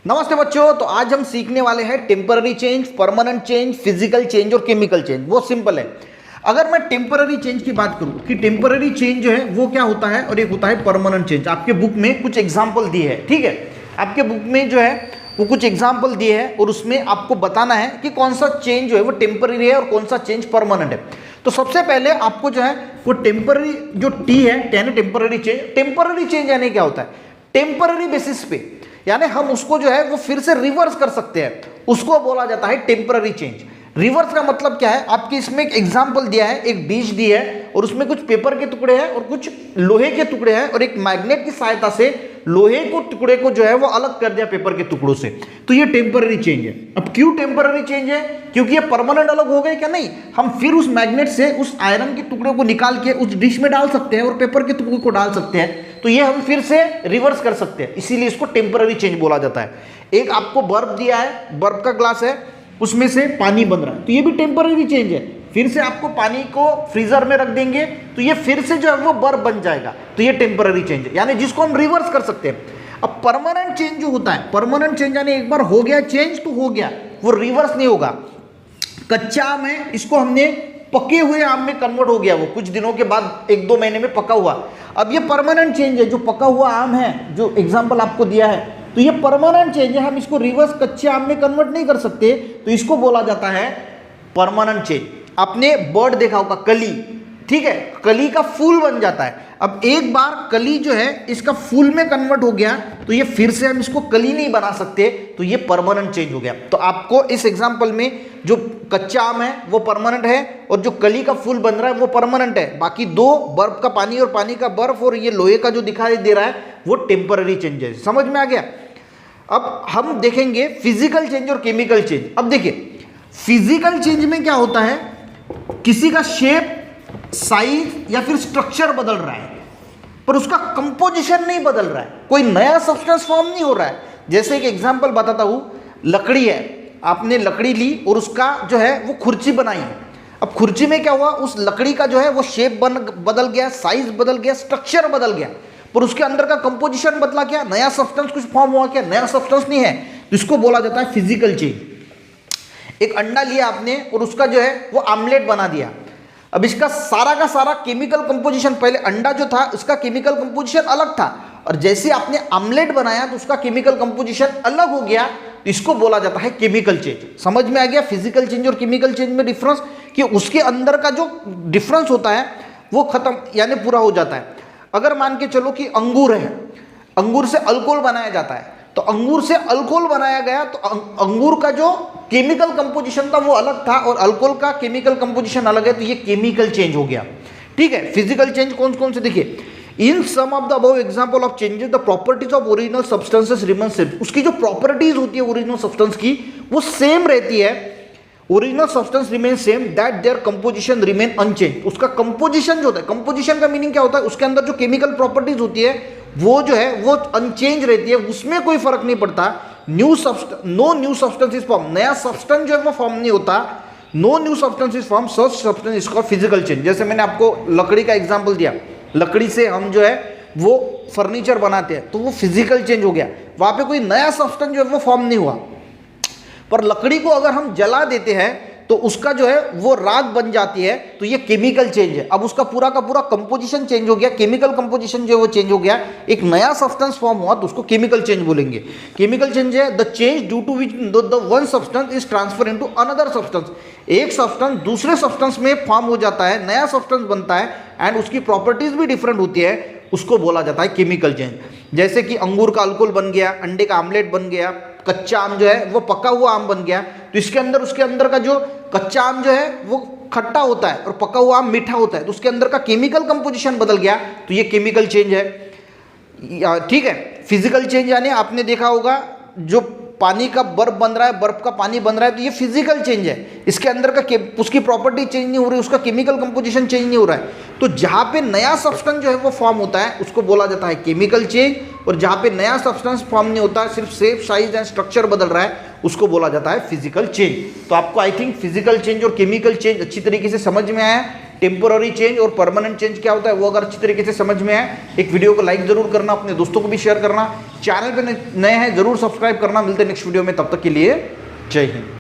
नमस्ते बच्चों, तो आज हम सीखने वाले हैं temporary change, permanent change, physical change और केमिकल चेंज। वो सिंपल है। अगर मैं टेम्पररी चेंज की बात करूं कि टेम्पररी चेंज जो है वो क्या होता है और एक होता है परमानेंट चेंज। आपके बुक में कुछ एग्जाम्पल दिए हैं, ठीक है। आपके बुक में जो है वो कुछ एग्जाम्पल दिए हैं और उसमें आपको बताना है कि कौन सा चेंज जो है वो टेम्पररी है और कौन सा चेंज परमानेंट है। तो सबसे पहले आपको जो है वो टेम्पररी जो टी है यानी टेम्पररी चेंज। टेम्पररी चेंज यानी क्या होता है? टेम्पररी बेसिस पे, यानी हम उसको जो है वो फिर से रिवर्स कर सकते हैं, उसको बोला जाता है टेम्पररी चेंज। रिवर्स का मतलब क्या है? आपके इसमें एक एग्जांपल दिया है, एक डिश दी है और उसमें कुछ पेपर के टुकड़े हैं और कुछ लोहे के टुकड़े हैं और एक मैग्नेट की सहायता से लोहे को टुकड़े को जो है वो अलग कर दिया पेपर के टुकड़ों से। तो ये टेम्पररी चेंज है। अब क्यों टेम्पररी चेंज है? क्योंकि ये परमानेंट अलग हो गए क्या? नहीं, हम फिर उस मैग्नेट से उस आयरन के टुकड़े को निकाल के उस डिश में डाल सकते हैं और पेपर के टुकड़े को डाल सकते हैं। तो ये हम फिर से रिवर्स कर सकते हैं, इसीलिए इसको टेम्पररी चेंज बोला जाता है। एक आपको बर्फ दिया है, बर्फ का ग्लास है, उसमें से पानी बन रहा है, तो ये भी टेम्पररी चेंज है। फिर से आपको पानी को फ्रीजर में रख देंगे तो ये फिर से जो है वो बर्फ बन जाएगा, तो ये टेम्पररी चेंज है, यानी जिसको हम रिवर्स कर सकते हैं। अब परमानेंट चेंज जो होता है, परमानेंट चेंज यानी एक बार हो गया चेंज तो हो गया, वो रिवर्स नहीं होगा। कच्चा आम है, इसको हमने पके हुए आम में कन्वर्ट हो गया, वो कुछ दिनों के बाद 1-2 महीने में पका हुआ। अब ये परमानेंट चेंज है, जो पका हुआ आम है, जो एग्जाम्पल आपको दिया है, तो ये परमानेंट चेंज है। हम इसको रिवर्स कच्चे आम में कन्वर्ट नहीं कर सकते, तो इसको बोला जाता है परमानेंट चेंज। आपने बर्ड देखा होगा, कली, ठीक है, कली का फूल बन जाता है। अब एक बार कली जो है इसका फूल में कन्वर्ट हो गया तो ये फिर से हम इसको कली नहीं बना सकते, तो ये परमानेंट चेंज हो गया। तो आपको इस एग्जांपल में जो कच्चा आम है वो परमानेंट है और जो कली का फूल बन रहा है वो परमानेंट है। बाकी दो, बर्फ का पानी और पानी का बर्फ और ये लोहे का जो दिखाई दे रहा है वो टेम्पररी चेंज है। समझ में आ गया? अब हम देखेंगे फिजिकल चेंज और केमिकल चेंज। अब देखिए, फिजिकल चेंज में क्या होता है, किसी का शेप, साइज या फिर स्ट्रक्चर बदल रहा है पर उसका कंपोजिशन नहीं बदल रहा है, कोई नया सब्सटेंस फॉर्म नहीं हो रहा है। जैसे एक एग्जांपल बताता हूं, लकड़ी है, आपने लकड़ी ली और उसका जो है वो खुर्ची बनाई है। अब खुर्ची में क्या हुआ, उस लकड़ी का जो है वो शेप बदल गया, साइज बदल गया, स्ट्रक्चर बदल गया, पर उसके अंदर का कंपोजिशन बदला क्या? नया सब्सटेंस कुछ फॉर्म हुआ क्या? नया सब्सटेंस नहीं है। इसको बोला जाता है फिजिकल चेंज। एक अंडा लिया आपने और उसका जो है वो आमलेट बना दिया। अब इसका सारा का सारा केमिकल कंपोजिशन, पहले अंडा जो था उसका केमिकल कंपोजिशन अलग था और जैसे आपने आमलेट बनाया तो उसका केमिकल कंपोजिशन अलग हो गया, तो इसको बोला जाता है केमिकल चेंज। समझ में आ गया फिजिकल चेंज और केमिकल चेंज में डिफरेंस, कि उसके अंदर का जो डिफरेंस होता है वो खत्म यानी पूरा हो जाता है। अगर मान के चलो कि अंगूर है, अंगूर से अल्कोहल बनाया जाता है, तो अंगूर से अल्कोहल बनाया गया तो अंगूर का जो केमिकल कंपोजिशन था वो अलग था और अल्कोहल का केमिकल कंपोजिशन अलग है, तो ये केमिकल चेंज हो गया। ठीक है, फिजिकल चेंज कौन कौन से देखिए, in some of the above example of changes the properties of original substances remain same. उसकी जो प्रॉपर्टीज होती है ओरिजिनल सब्सटेंस की वो सेम रहती है। Original substance remain same that their composition remain unchanged. उसका कंपोजिशन जो होता है, कंपोजिशन का मीनिंग क्या होता है, उसके अंदर जो केमिकल प्रॉपर्टीज होती है वो जो है वो अनचेंज रहती है, उसमें कोई फर्क नहीं पड़ता। New substance, no new substance is form, नया सब्सटेंस जो है वो फॉर्म नहीं होता। No new substance is form, such substance is called physical change. जैसे मैंने आपको लकड़ी का एग्जांपल दिया, लकड़ी से हम जो है वो फर्नीचर बनाते हैं, तो वो फिजिकल चेंज हो गया, वहां पे कोई नया सब्सटेंस जो है वो फॉर्म नहीं हुआ। पर लकड़ी को अगर हम जला देते हैं तो उसका जो है वो राख बन जाती है, तो ये केमिकल चेंज है। अब उसका पूरा का पूरा कंपोजिशन चेंज हो गया, केमिकल कंपोजिशन जो है वो चेंज हो गया, एक नया सब्सटेंस फॉर्म हुआ, तो उसको केमिकल चेंज बोलेंगे। केमिकल चेंज है the change due to which the one substance is transfer into another substance. एक सब्सटेंस दूसरे सब्सटेंस में फॉर्म हो जाता है, नया सब्सटेंस बनता है एंड उसकी प्रॉपर्टीज भी डिफरेंट होती है, उसको बोला जाता है केमिकल चेंज। जैसे कि अंगूर का अल्कोहल बन गया, अंडे का आमलेट बन गया, कच्चा आम जो है वो पका हुआ आम बन गया, तो इसके अंदर उसके अंदर का जो कच्चा आम जो है वो खट्टा होता है और पका हुआ आम मीठा होता है, तो उसके अंदर का केमिकल कंपोजिशन बदल गया, तो ये केमिकल चेंज है। ठीक है, फिजिकल चेंज यानी आपने देखा होगा जो पानी का बर्फ बन रहा है, बर्फ का पानी बन रहा है, तो ये फिजिकल चेंज है। इसके अंदर का उसकी प्रॉपर्टी चेंज नहीं हो रही, उसका केमिकल कंपोजिशन चेंज नहीं हो रहा है। तो जहाँ पे नया सब्सटेंस जो है वो फॉर्म होता है उसको बोला जाता है केमिकल चेंज, और जहाँ पे नया सब्सटेंस फॉर्म नहीं होता है, सिर्फ शेप, साइज एंड स्ट्रक्चर बदल रहा है, उसको बोला जाता है फिजिकल चेंज। तो आपको आई थिंक फिजिकल चेंज और केमिकल चेंज अच्छी तरीके से समझ में आया। टेम्पररी चेंज और परमानेंट चेंज क्या होता है वो अगर अच्छी तरीके से समझ में आए, एक वीडियो को लाइक जरूर करना, अपने दोस्तों को भी शेयर करना, चैनल पे नए हैं जरूर सब्सक्राइब करना। मिलते हैं नेक्स्ट वीडियो में, तब तक के लिए जय हिंद।